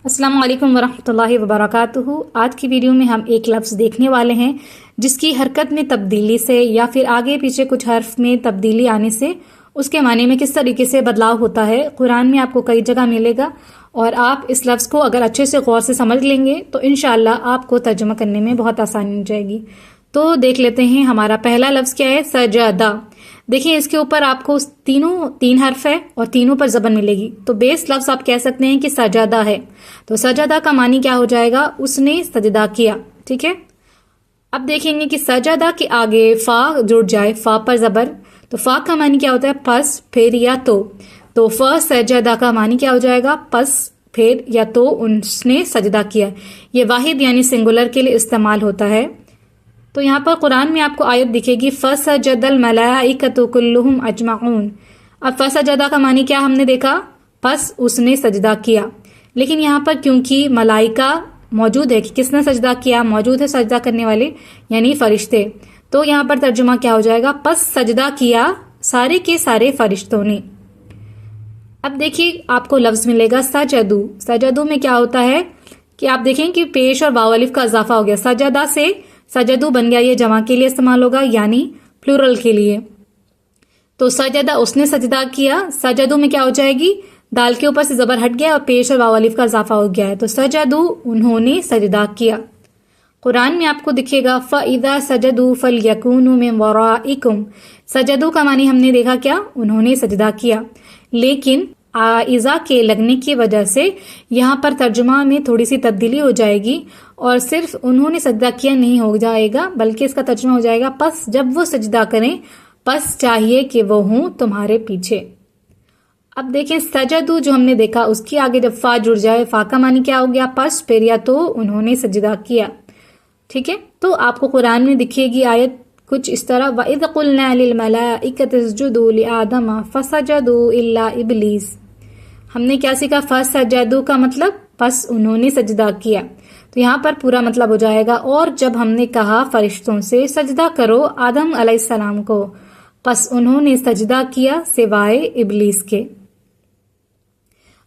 السلام علیکم ورحمۃ اللہ وبرکاتہ۔ آج کی ویڈیو میں ہم ایک لفظ دیکھنے والے ہیں جس کی حرکت میں تبدیلی سے یا پھر آگے پیچھے کچھ حرف میں تبدیلی آنے سے اس کے معنی میں کس طریقے سے بدلاؤ ہوتا ہے۔ قرآن میں آپ کو کئی جگہ ملے گا اور آپ اس لفظ کو اگر اچھے سے غور سے سمجھ لیں گے تو انشاءاللہ آپ کو ترجمہ کرنے میں بہت آسانی ہو جائے گی۔ تو دیکھ لیتے ہیں ہمارا پہلا لفظ کیا ہے، سجدہ۔ دیکھیں اس کے اوپر آپ کو تین حرف ہے اور تینوں پر زبر ملے گی، تو بیس لفظ آپ کہہ سکتے ہیں کہ سجدہ ہے۔ تو سجدہ کا معنی کیا ہو جائے گا، اس نے سجدہ کیا، ٹھیک ہے۔ اب دیکھیں گے کہ سجدہ کے آگے فا جڑ جائے، فا پر زبر، تو فا کا معنی کیا ہوتا ہے، پس پھر یا تو ف سجدہ کا معنی کیا ہو جائے گا، پس پھر یا تو اس نے سجدہ کیا۔ یہ واحد یعنی سنگولر کے لیے استعمال ہوتا ہے۔ تو یہاں پر قرآن میں آپ کو آیت دکھے گی فَسَجَدَ الْمَلَائِكَةُ كُلُّهُمْ أَجْمَعُونَ۔ اب فسجدہ کا معنی کیا ہم نے دیکھا، پس اس نے سجدہ کیا، لیکن یہاں پر کیونکہ ملائکہ موجود ہے کہ کس نے سجدہ کیا، موجود ہے سجدہ کرنے والے یعنی فرشتے، تو یہاں پر ترجمہ کیا ہو جائے گا، پس سجدہ کیا سارے کے سارے فرشتوں نے۔ اب دیکھیے آپ کو لفظ ملے گا سجدو۔ سجدو میں کیا ہوتا ہے کہ آپ دیکھیں کہ پیش اور واو الف کا اضافہ ہو گیا، سجدہ سے سجدو بن گیا، یہ جمع کے لیے استعمال ہوگا یعنی پلورل کے لیے۔ تو سجدہ اس نے سجدہ کیا، سجدو میں کیا ہو جائے گی، دال کے اوپر سے زبر ہٹ گیا اور پیش اور واو الف کا اضافہ ہو گیا ہے، تو سجدو انہوں نے سجدہ کیا۔ قرآن میں آپ کو دکھے گا فَإِذَا سَجَدُوا فَلْيَكُونُوا مِنْ وَرَائِكُمْ۔ سجدو کا معنی ہم نے دیکھا کیا، انہوں نے سجدہ کیا، لیکن اذا کے لگنے کی وجہ سے یہاں پر ترجمہ میں تھوڑی سی تبدیلی ہو جائے گی اور صرف انہوں نے سجدہ کیا نہیں ہو جائے گا، بلکہ اس کا ترجمہ ہو جائے گا پس جب وہ سجدہ کریں پس چاہیے کہ وہ ہوں تمہارے پیچھے۔ اب دیکھیں سجدو جو ہم نے دیکھا اس کی آگے جب فا جڑ جائے، فا کا معنی کیا ہو گیا، پس پھر یا تو انہوں نے سجدہ کیا، ٹھیک ہے۔ تو آپ کو قرآن میں دکھے گی آیت کچھ اس طرح وَإِذْ قُلْنَا لِلْمَلَائِكَةِ اسْجُدُوا لِآدَمَ فَسَجَدُوا إِلَّا إِبْلِيسَ۔ ہم نے کیا سیکھا، فَسَجَدُوا کا مطلب پس انہوں نے سجدہ کیا، تو یہاں پر پورا مطلب ہو جائے گا اور جب ہم نے کہا فرشتوں سے سجدہ کرو آدم علیہ السلام کو، پس انہوں نے سجدہ کیا سوائے ابلیس کے۔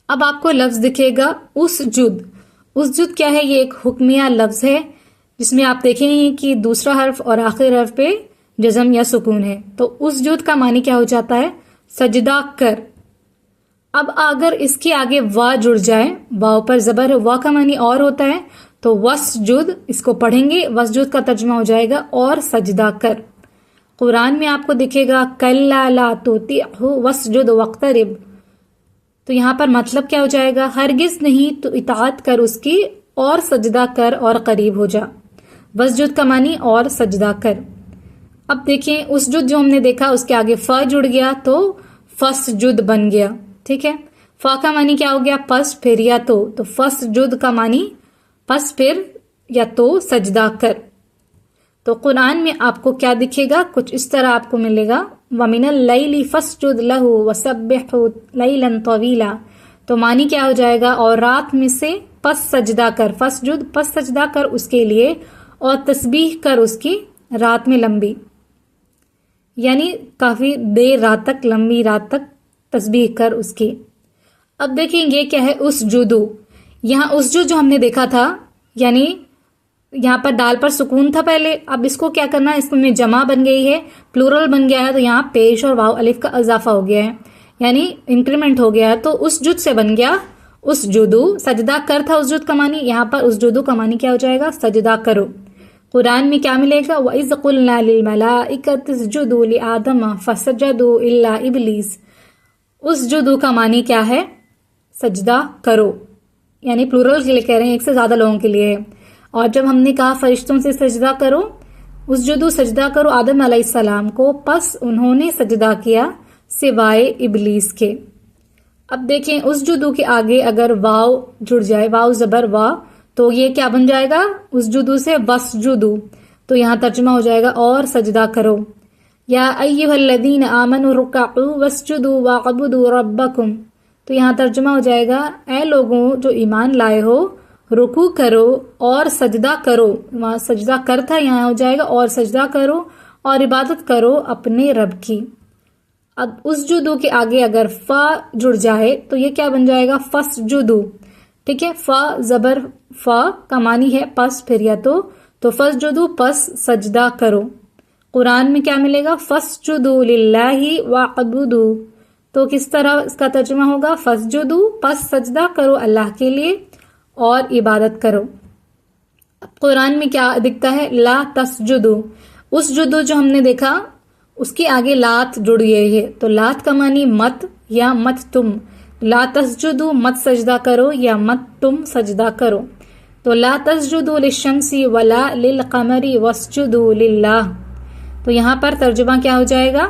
اب آپ کو لفظ دکھے گا اسجد۔ اسجد کیا ہے، یہ ایک حکمیہ لفظ ہے جس میں آپ دیکھیں گے کہ دوسرا حرف اور آخر حرف پہ جزم یا سکون ہے، تو اسجد کا معنی کیا ہو جاتا ہے، سجدہ کر۔ اب اگر اس کے آگے وا جڑ جائے، واو پر زبر، وا کا معنی اور ہوتا ہے، تو وسجد اس کو پڑھیں گے، وسجد کا ترجمہ ہو جائے گا اور سجدہ کر۔ قرآن میں آپ کو دکھے گا کلا لا تطیعہ واسجد واقترب، تو یہاں پر مطلب کیا ہو جائے گا، ہرگز نہیں تو اطاعت کر اس کی اور سجدہ کر اور قریب ہو جا۔ وسجد کا معنی اور سجدہ کر۔ اب دیکھیں اسجد جو ہم نے دیکھا اس کے آگے فا جڑ گیا تو فسجد بن گیا، ٹھیک ہے۔ فا کا معنی کیا ہو گیا، پس پھر یا تو فسجد کا معنی پس پھر یا تو سجدہ کر۔ تو قرآن میں آپ کو کیا دکھے گا، کچھ اس طرح آپ کو ملے گا وَمِنَ اللَّيْلِ فَاسْجُدْ لَهُ وَسَبِّحْهُ لَيْلًا طَوِيلًا، تو معنی کیا ہو جائے گا، اور رات میں سے پس سجدہ کر، فسجد پس سجدہ کر اس کے لیے اور تسبیح کر اس کی رات میں لمبی، یعنی کافی دیر رات تک، لمبی رات تک تسبیح کر اس کی۔ اب دیکھیں گے کیا ہے اسجدو۔ یہاں اسجد جو ہم نے دیکھا تھا یعنی یہاں پر دال پر سکون تھا پہلے، اب اس کو کیا کرنا ہے، اس میں جمع بن گئی ہے، پلورل بن گیا ہے، تو یہاں پیش اور واو الف کا اضافہ ہو گیا ہے یعنی انکریمنٹ ہو گیا ہے، تو اسجد سے بن گیا اسجدو۔ سجدہ کر تھا اسجد کا معنی، یہاں پر اسجدو کا معنی کیا ہو جائے گا، سجدہ کرو۔ قرآن میں کیا ملے گا، وَإِذْ قُلْنَا لِلْمَلَائِكَةِ اسْجُدُوا لِآدَمَ فَسَجَدُوا إِلَّا إِبْلِيسَ۔ اسجدو کا معنی کیا ہے، سجدہ کرو، یعنی پلورل کے لیے کہہ رہے ہیں، ایک سے زیادہ لوگوں کے لیے ہے۔ اور جب ہم نے کہا فرشتوں سے سجدہ کرو، اسجدو سجدہ کرو آدم علیہ السلام کو، پس انہوں نے سجدہ کیا سوائے ابلیس کے۔ اب دیکھیں اسجدو کے آگے اگر واو جڑ جائے، واو زبر وا، تو یہ کیا بن جائے گا، اسجدو سے وسجدو، تو یہاں ترجمہ ہو جائے گا اور سجدہ کرو۔ یا ایھا الذین آمنوا رکعوا واسجدوا واعبدوا ربکم، تو یہاں ترجمہ ہو جائے گا اے لوگوں جو ایمان لائے ہو، رکوع کرو اور سجدہ کرو، وہاں سجدہ کر تھا، یہاں ہو جائے گا اور سجدہ کرو اور عبادت کرو اپنے رب کی۔ اب اسجدو کے آگے اگر فا جڑ جائے تو یہ کیا بن جائے گا، فسجدو، ٹھیک ہے. فا زبر فا کا معنی ہے پس پھر یا تو فسجدو پس سجدہ کرو. قرآن میں کیا ملے گا؟ فسجدو للہ وعبدو. تو کس طرح اس کا ترجمہ ہوگا؟ فسجدو پس سجدہ کرو اللہ کے لیے اور عبادت کرو. قرآن میں کیا دکھتا ہے؟ لا تسجدو. اس جدو جو ہم نے دیکھا اس کے آگے لات جڑ گئی ہے، تو لات کا معنی مت یا مت تم. لا تسجدو مت سجدہ کرو یا مت تم سجدہ کرو. تو لا تسجدو للشمس ولا للقمر واسجدو للہ. تو یہاں پر ترجمہ کیا ہو جائے گا؟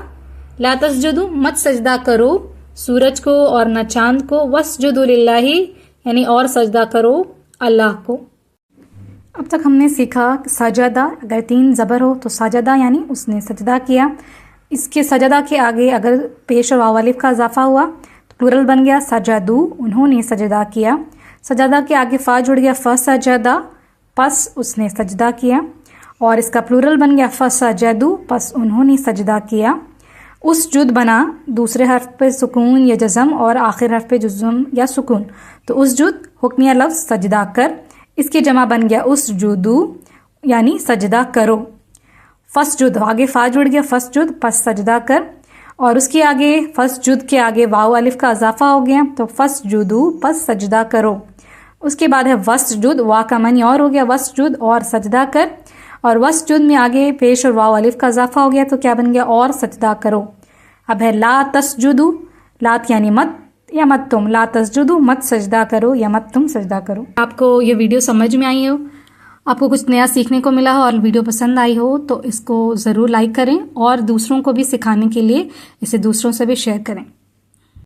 لا تسجدو مت سجدہ کرو سورج کو اور نہ چاند کو، واسجدو للہ یعنی اور سجدہ کرو اللہ کو. اب تک ہم نے سیکھا سجدہ، اگر 3 زبر ہو تو سجدہ یعنی اس نے سجدہ کیا. اس کے سجدہ کے آگے اگر پیش اور واو الف کا اضافہ ہوا تو پلورل بن گیا سجدو، انہوں نے سجدہ کیا. سجدہ کے آگے فا جڑ گیا فسجدہ، پس اس نے سجدہ کیا. اور اس کا پلورل بن گیا فسجدو، پس انہوں نے سجدہ کیا. اسجد بنا دوسرے حرف پہ سکون یا جزم اور آخر حرف پہ جزم یا سکون، تو اسجد حکمیہ لفظ سجدہ کر. اس کی جمع بن گیا اسجدو یعنی سجدہ کرو. فسجد آگے فا جڑ گیا فسجد پس سجدہ کر، اور اس کے آگے فسجد کے آگے واو الف کا اضافہ ہو گیا تو فسجدو پس سجدہ کرو. اس کے بعد ہے وسجد، وا کا معنی اور ہو گیا وسجد اور سجدہ کر، اور وسجد میں آگے پیش اور واو الف کا اضافہ ہو گیا تو کیا بن گیا اور سجدہ کرو. اب ہے لا تسجدو، لات یعنی مت یا مت تم، لا تسجدو مت سجدہ کرو یا مت تم سجدہ کرو. آپ کو یہ ویڈیو سمجھ میں آئی ہو، آپ کو کچھ نیا سیکھنے کو ملا ہو اور ویڈیو پسند آئی ہو تو اس کو ضرور لائک کریں اور دوسروں کو بھی سکھانے کے لیے اسے دوسروں سے بھی شیئر کریں.